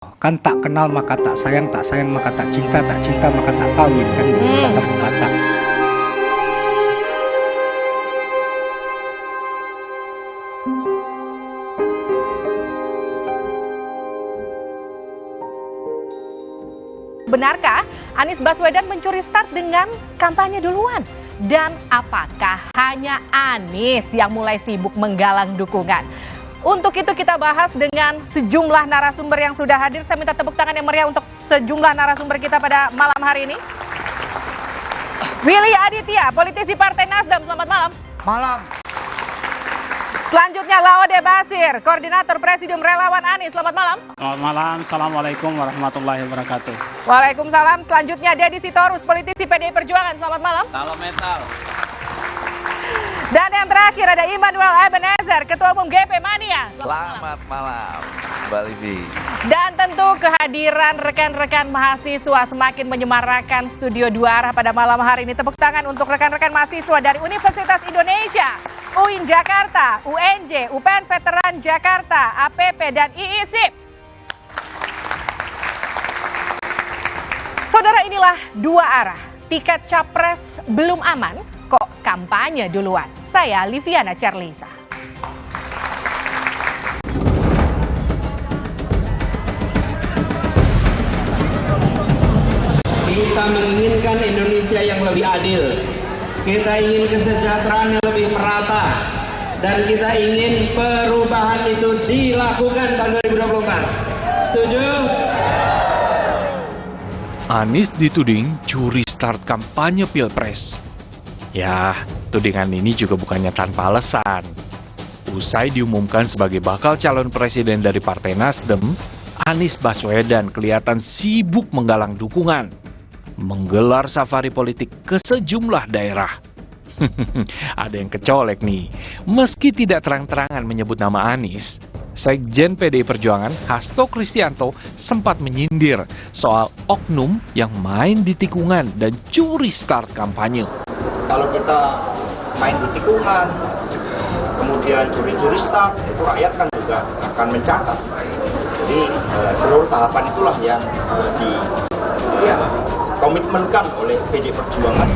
Kan tak kenal maka tak sayang maka tak cinta maka tak kawin, kan gitu kata pepatah. Benarkah Anies Baswedan mencuri start dengan kampanye duluan? Dan apakah hanya Anies yang mulai sibuk menggalang dukungan? Untuk itu kita bahas dengan sejumlah narasumber yang sudah hadir. Saya minta tepuk tangan yang meriah untuk sejumlah narasumber kita pada malam hari ini. Willy Aditya, politisi Partai Nasdem, selamat malam. Malam. Selanjutnya Laode Basir, koordinator Presidium Relawan Anies, selamat malam. Selamat malam, Assalamualaikum warahmatullahi wabarakatuh. Waalaikumsalam. Selanjutnya Deddy Sitorus, politisi PDI Perjuangan, selamat malam. Salam metal. Dan yang terakhir ada Immanuel Ebenezer, Ketua Umum GP Mania. Selamat malam, Mbak Livi. Dan tentu kehadiran rekan-rekan mahasiswa semakin menyemarakan studio dua arah pada malam hari ini. Tepuk tangan untuk rekan-rekan mahasiswa dari Universitas Indonesia, UIN Jakarta, UNJ, UPN Veteran Jakarta, APP, dan IISIP. Saudara, inilah dua arah. Tiket capres belum aman, kok kampanye duluan. Saya Liviana Charlisa. Kita menginginkan Indonesia yang lebih adil. Kita ingin kesejahteraan yang lebih merata. Dan kita ingin perubahan itu dilakukan tahun 2024. Setuju? Anies dituding curi start kampanye Pilpres. Ya, tudingan ini juga bukannya tanpa alasan. Usai diumumkan sebagai bakal calon presiden dari Partai Nasdem, Anies Baswedan kelihatan sibuk menggalang dukungan, menggelar safari politik ke sejumlah daerah. Ada yang kecolek nih. Meski tidak terang-terangan menyebut nama Anies, Sekjen PDI Perjuangan Hasto Kristianto sempat menyindir soal oknum yang main di tikungan dan curi start kampanye. Kalau kita main di tikungan, kemudian curi-curi start, itu rakyat kan juga akan mencatat. Jadi seluruh tahapan itulah yang dikomitmenkan oleh PDI Perjuangan.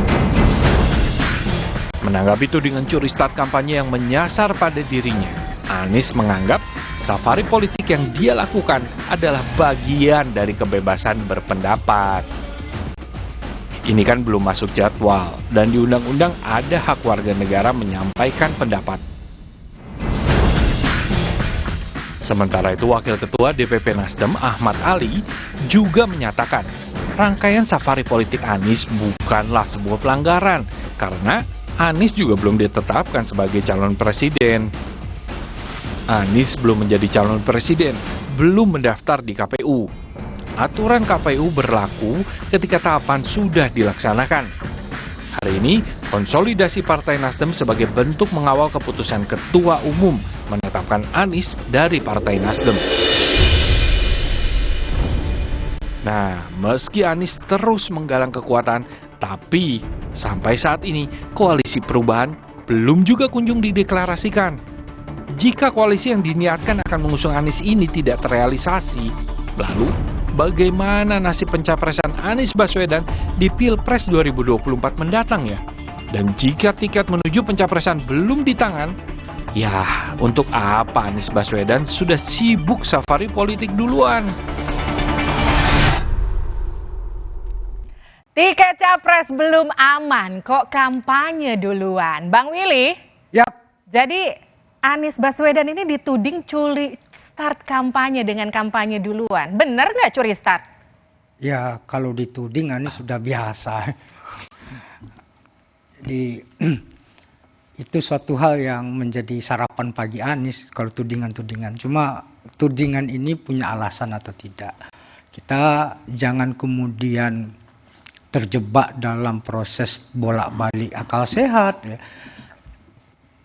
Menanggapi tudingan curi start kampanye yang menyasar pada dirinya, Anies menganggap safari politik yang dia lakukan adalah bagian dari kebebasan berpendapat. Ini kan belum masuk jadwal, dan di undang-undang ada hak warga negara menyampaikan pendapat. Sementara itu, Wakil Ketua DPP Nasdem Ahmad Ali juga menyatakan rangkaian safari politik Anies bukanlah sebuah pelanggaran, karena Anies juga belum ditetapkan sebagai calon presiden. Anies belum menjadi calon presiden, belum mendaftar di KPU. Aturan KPU berlaku ketika tahapan sudah dilaksanakan. Hari ini, konsolidasi Partai Nasdem sebagai bentuk mengawal keputusan Ketua Umum menetapkan Anies dari Partai Nasdem. Nah, meski Anies terus menggalang kekuatan, tapi sampai saat ini koalisi perubahan belum juga kunjung dideklarasikan. Jika koalisi yang diniatkan akan mengusung Anies ini tidak terrealisasi, lalu bagaimana nasib pencapresan Anies Baswedan di Pilpres 2024 mendatang ya? Dan jika tiket menuju pencapresan belum di tangan, ya untuk apa Anies Baswedan sudah sibuk safari politik duluan? Tiket capres belum aman, kok kampanye duluan. Bang Willy? Yap. Jadi Anies Baswedan ini dituding curi start kampanye dengan kampanye duluan. Benar nggak curi start? Ya kalau dituding Anies sudah biasa. Jadi itu suatu hal yang menjadi sarapan pagi Anies kalau tudingan-tudingan. Cuma tudingan ini punya alasan atau tidak. Kita jangan kemudian terjebak dalam proses bolak-balik akal sehat. Ya.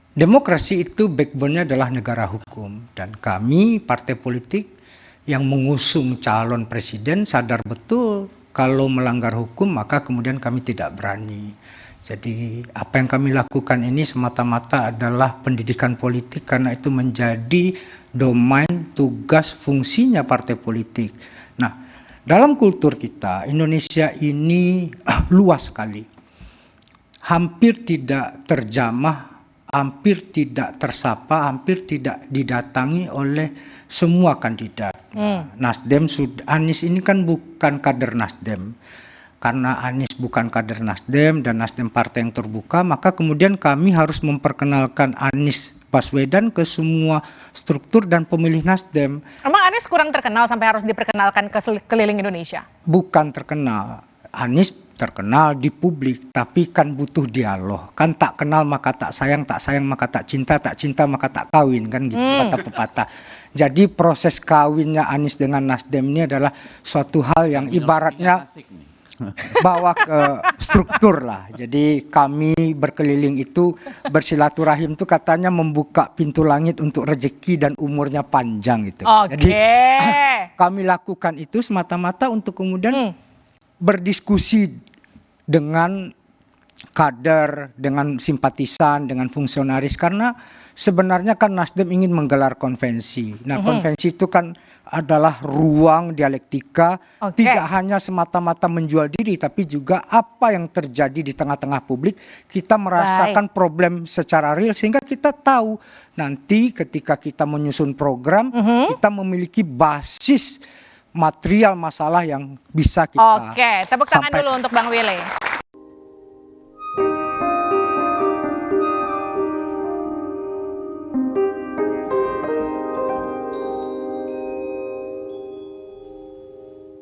Demokrasi itu backbone-nya adalah negara hukum. Dan kami partai politik yang mengusung calon presiden sadar betul kalau melanggar hukum maka kemudian kami tidak berani. Jadi apa yang kami lakukan ini semata-mata adalah pendidikan politik karena itu menjadi domain, tugas, fungsinya partai politik. Nah, dalam kultur kita, Indonesia ini luas sekali. Hampir tidak terjamah, hampir tidak tersapa, hampir tidak didatangi oleh semua kandidat. Nasdem, Anies ini kan bukan kader Nasdem. Karena Anies bukan kader Nasdem dan Nasdem partai yang terbuka, maka kemudian kami harus memperkenalkan Anies Baswedan ke semua struktur dan pemilih Nasdem. Emang Anies kurang terkenal sampai harus diperkenalkan ke keliling Indonesia? Bukan terkenal. Anies terkenal di publik, tapi kan butuh dialog. Kan tak kenal maka tak sayang maka tak cinta maka tak kawin, kan gitu kata pepatah. Jadi proses kawinnya Anies dengan Nasdem ini adalah suatu hal yang ibaratnya bawa ke struktur lah. Jadi kami berkeliling itu bersilaturahim itu katanya membuka pintu langit untuk rezeki dan umurnya panjang itu. Jadi kami lakukan itu semata-mata untuk kemudian berdiskusi dengan kader, dengan simpatisan, dengan fungsionaris, karena sebenarnya kan Nasdem ingin menggelar konvensi. Nah, konvensi itu kan adalah ruang dialektika, tidak hanya semata-mata menjual diri, tapi juga apa yang terjadi di tengah-tengah publik. Kita merasakan problem secara real, sehingga kita tahu nanti ketika kita menyusun program, kita memiliki basis material masalah yang bisa kita Oke, tepuk tangan dulu untuk Bang Willy.